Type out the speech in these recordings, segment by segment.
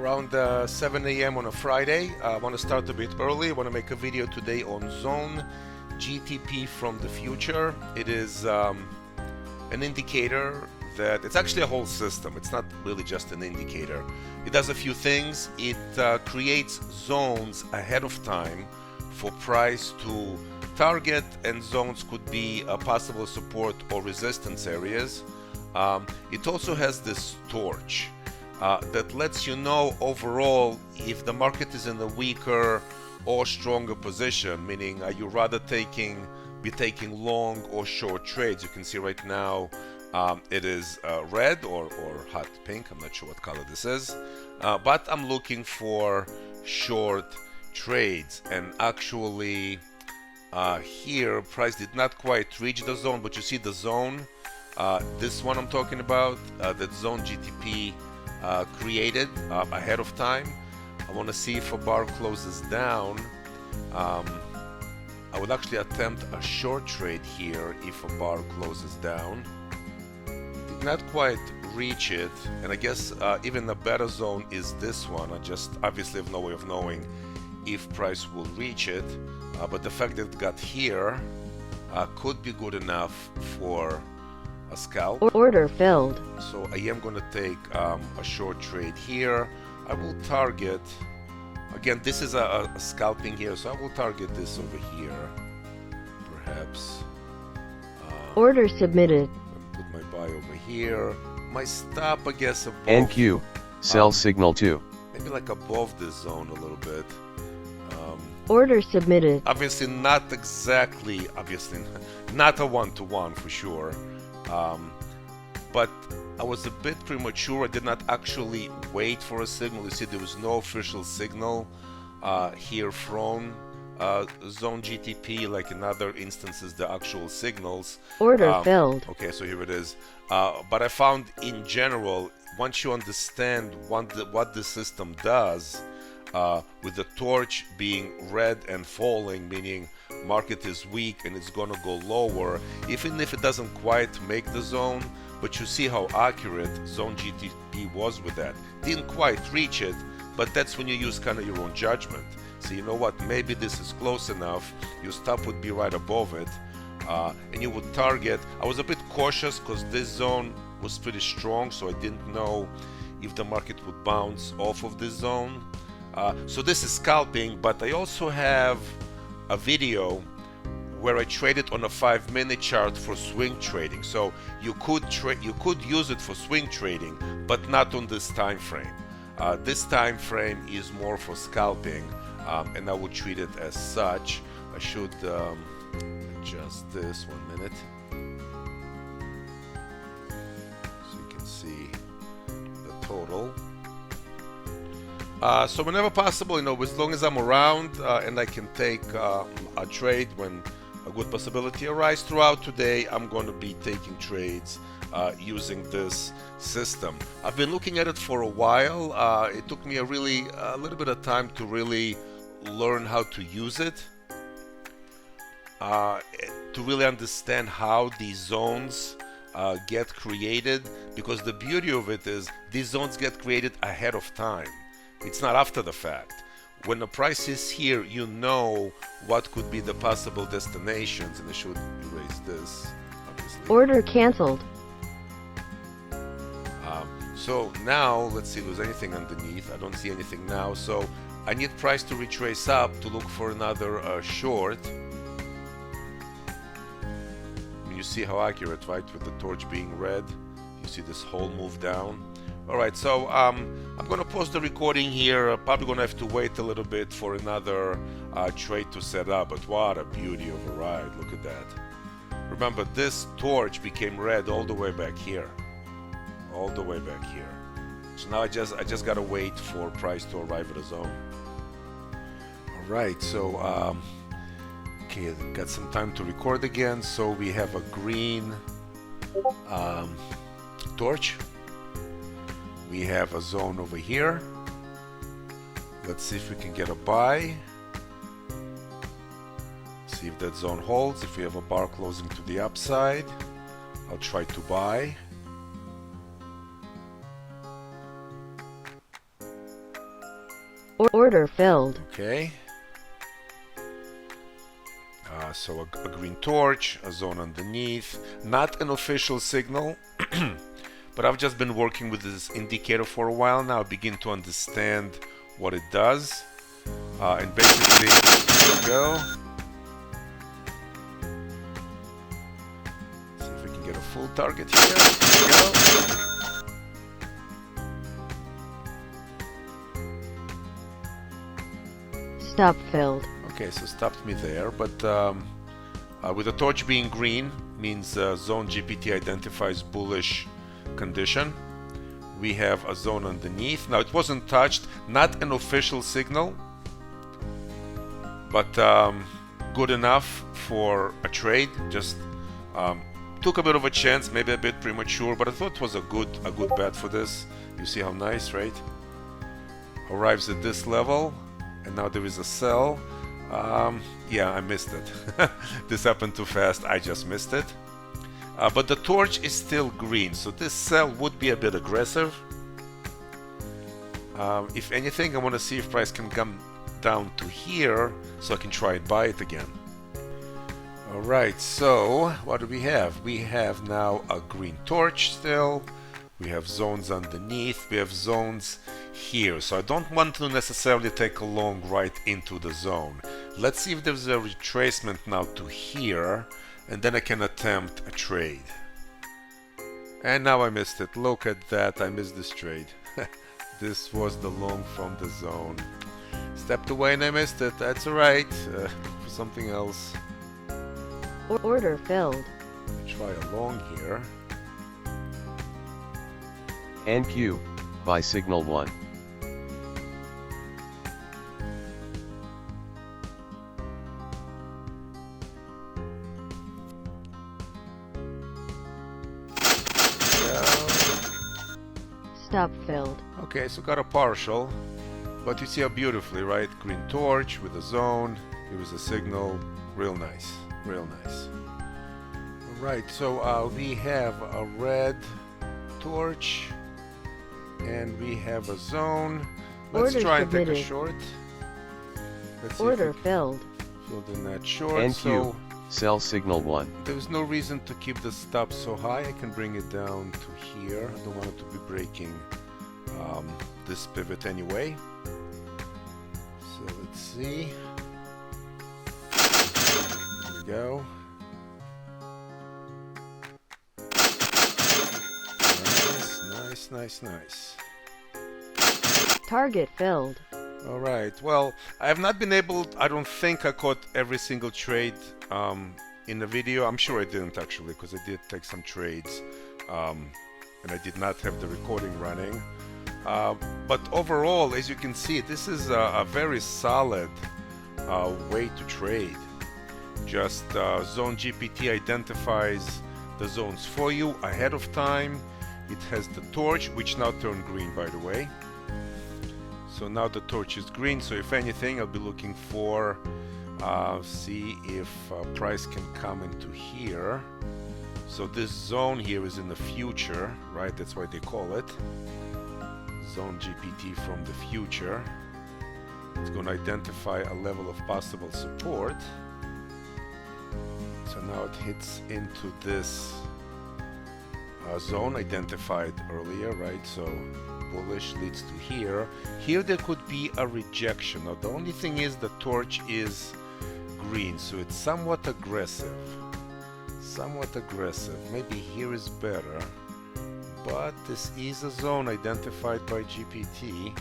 around 7 a.m. on a Friday. I want to start a bit early. I want to make a video today on Zone GTP From The Future. It is an indicator that it's actually a whole system. It's not really just an indicator. It does a few things. It creates zones ahead of time for price to target, and zones could be possible support or resistance areas. It also has this torch that lets you know overall if the market is in a weaker or stronger position, meaning are you rather be taking long or short trades. You can see right now it is red or hot pink. I'm not sure what color this is, but I'm looking for short trades, and actually here price did not quite reach the zone, but you see the zone, this one I'm talking about, that Zone GTP created ahead of time. I want to see if a bar closes down. I would actually attempt a short trade here if a bar closes down. Did not quite reach it, and I guess even a better zone is this one. I just obviously have no way of knowing if price will reach it, but the fact that it got here could be good enough for a scalp. Order filled. So I am going to take a short trade here. I will target, again, this is a scalping here, so I will target this over here, perhaps. Order submitted. Put my buy over here. My stop, I guess, above. NQ, sell signal 2. Maybe like above this zone a little bit. Order submitted. Obviously not exactly, not a one-to-one for sure. But I was a bit premature. I did not actually wait for a signal. You see, there was no official signal here from Zone GTP, like in other instances, the actual signals. Order filled. Okay, so here it is. But I found in general, once you understand what the system does, with the torch being red and falling, meaning market is weak and it's gonna go lower, even if it doesn't quite make the zone, but you see how accurate Zone GTP was with that. Didn't quite reach it, but that's when you use kind of your own judgment. So you know what, maybe this is close enough, your stop would be right above it, and you would target. I was a bit cautious because this zone was pretty strong, so I didn't know if the market would bounce off of this zone. So this is scalping, but I also have a video where I traded on a 5-minute chart for swing trading. So you could use it for swing trading, but not on this time frame. This time frame is more for scalping, and I would treat it as such. I should adjust this 1 minute so you can see the total. So whenever possible, as long as I'm around and I can take a trade when a good possibility arises throughout today, I'm going to be taking trades using this system. I've been looking at it for a while. It took me a little bit of time to really learn how to use it, to really understand how these zones get created, because the beauty of it is these zones get created ahead of time. It's not after the fact. When the price is here, you know what could be the possible destinations, and I should erase this, obviously. Order canceled. So now, let's see if there's anything underneath. I don't see anything now, so I need price to retrace up to look for another short. You see how accurate, right, with the torch being red? You see this whole move down. Alright, so I'm going to pause the recording here. Probably going to have to wait a little bit for another trade to set up, but what a beauty of a ride. Look at that. Remember, this torch became red all the way back here. All the way back here. So now I just got to wait for price to arrive at a zone. Alright, so okay, got some time to record again. So we have a green torch. We have a zone over here. Let's see if we can get a buy. See if that zone holds. If we have a bar closing to the upside, I'll try to buy. Order filled. Okay. So a green torch, a zone underneath, not an official signal, but I've just been working with this indicator for a while now. I begin to understand what it does. And basically, here we go. See if we can get a full target here. Here we go. Stop filled. Okay, so stopped me there, but with the torch being green means Zone GPT identifies bullish condition. We have a zone underneath. Now it wasn't touched, not an official signal, but good enough for a trade. Just took a bit of a chance, maybe a bit premature, but I thought it was a good bet for this. You see how nice, right? Arrives at this level, and now there is a sell. Yeah, I missed it. This happened too fast. I just missed it. But the torch is still green, so this sell would be a bit aggressive. If anything, I want to see if price can come down to here so I can try and buy it again. Alright, so what do we have? We have now a green torch still. We have zones underneath. We have zones here. So I don't want to necessarily take a long right into the zone. Let's see if there's a retracement now to here, and then I can attempt a trade. And now I missed it. Look at that. I missed this trade. This was the long from the zone. Stepped away and I missed it. That's alright. For something else. Order filled. Try a long here. NQ, by signal 1. Stop filled. Okay, so got a partial, but you see how beautifully, right? Green torch with a zone. Here is a signal. Real nice, real nice. All right, so we have a red torch, and we have a zone. Let's Order try and take a submitted. short. Let's see Order if we filled. filled in that short. NQ, So sell signal 1. there's no reason to keep the stop so high. I can bring it down to here. I don't want it to be breaking this pivot anyway. So let's see. There we go. Nice, nice, nice, nice. Target filled. All right. Well, I have not been able. I don't think I caught every single trade in the video. I'm sure I didn't actually, because I did take some trades, and I did not have the recording running. But overall, as you can see, this is a very solid way to trade. Just Zone GPT identifies the zones for you ahead of time. It has the torch, which now turned green, by the way. So now the torch is green, so if anything, I'll be looking for see if price can come into here. So this zone here is in the future, right? That's why they call it Zone GPT from the future. It's going to identify a level of possible support. So now it hits into this zone identified earlier, right? So bullish leads to here. Here there could be a rejection. Now the only thing is the torch is green, so it's somewhat aggressive. Somewhat aggressive. Maybe here is better. But this is a zone identified by GPT.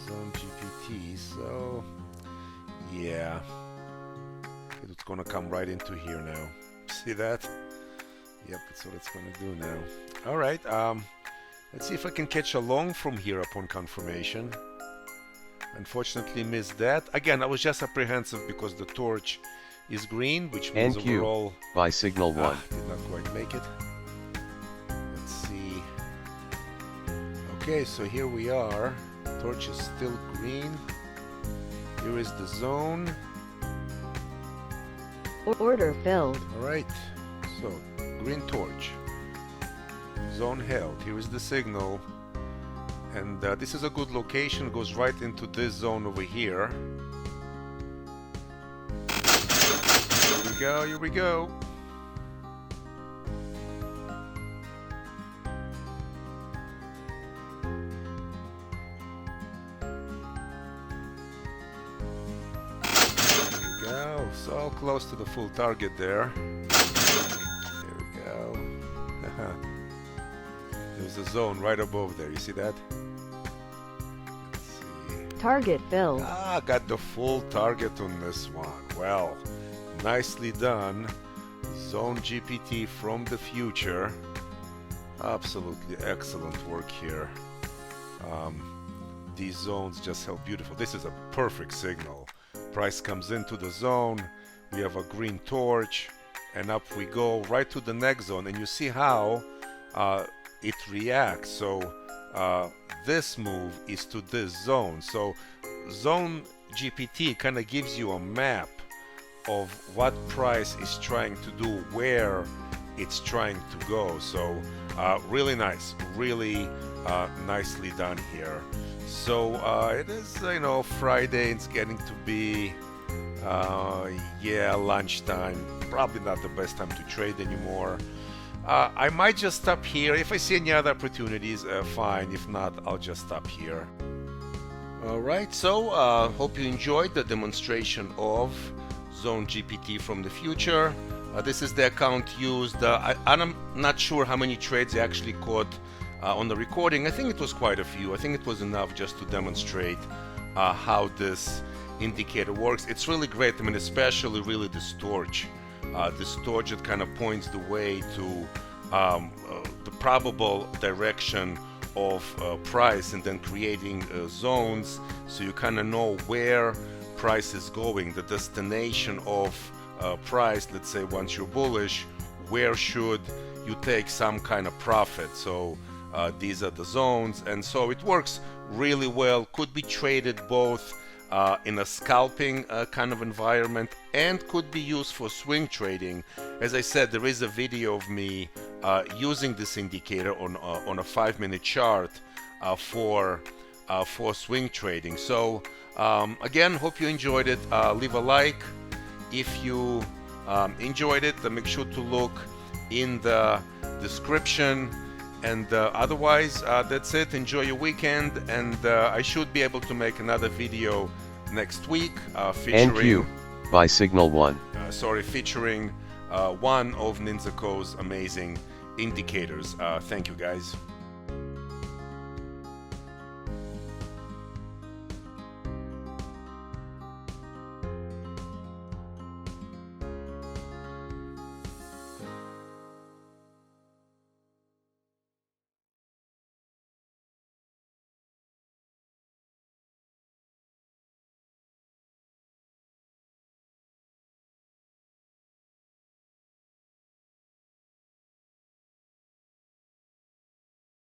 Zone GPT, so yeah. It's gonna come right into here now. See that? Yep, that's what it's gonna do now. Alright, let's see if I can catch a long from here upon confirmation. Unfortunately missed that. Again, I was just apprehensive because the torch is green, which means NQ, overall by signal 1. did not quite make it. Let's see. Okay, so here we are. Torch is still green. Here is the zone. Order filled. Alright, so green torch. Zone held. Here is the signal. And this is a good location, it goes right into this zone over here. Here we go, here we go. So close to the full target there. There we go. There's a zone right above there. You see that? Let's see. Target filled. Ah, got the full target on this one. Well, nicely done. Zone GPT from the future. Absolutely excellent work here. These zones just help beautiful. This is a perfect signal. Price comes into the zone, we have a green torch, and up we go right to the next zone, and you see how it reacts. So this move is to this zone. So Zone GPT kind of gives you a map of what price is trying to do, where it's trying to go. So really nice, really nicely done here. So it is, you know, Friday. It's getting to be yeah, lunchtime. Probably not the best time to trade anymore. I might just stop here. If I see any other opportunities, fine. If not, I'll just stop here. Alright, so hope you enjoyed the demonstration of Zone GPT from the future. This is the account used. I'm not sure how many trades I actually caught on the recording. I think it was quite a few. I think it was enough just to demonstrate how this indicator works. It's really great. I mean, especially really this torch. This torch that kind of points the way to the probable direction of price, and then creating zones so you kind of know where price is going, the destination of price. Let's say once you're bullish, where should you take some kind of profit. So these are the zones, and so it works really well. Could be traded both in a scalping kind of environment, and could be used for swing trading. As I said, there is a video of me using this indicator on a 5-minute chart for swing trading. So again, hope you enjoyed it. Leave a like if you enjoyed it. Make sure to look in the description. And otherwise, that's it. Enjoy your weekend, and I should be able to make another video next week featuring NQ by Signal 1. Featuring one of NINZA's amazing indicators. Thank you, guys.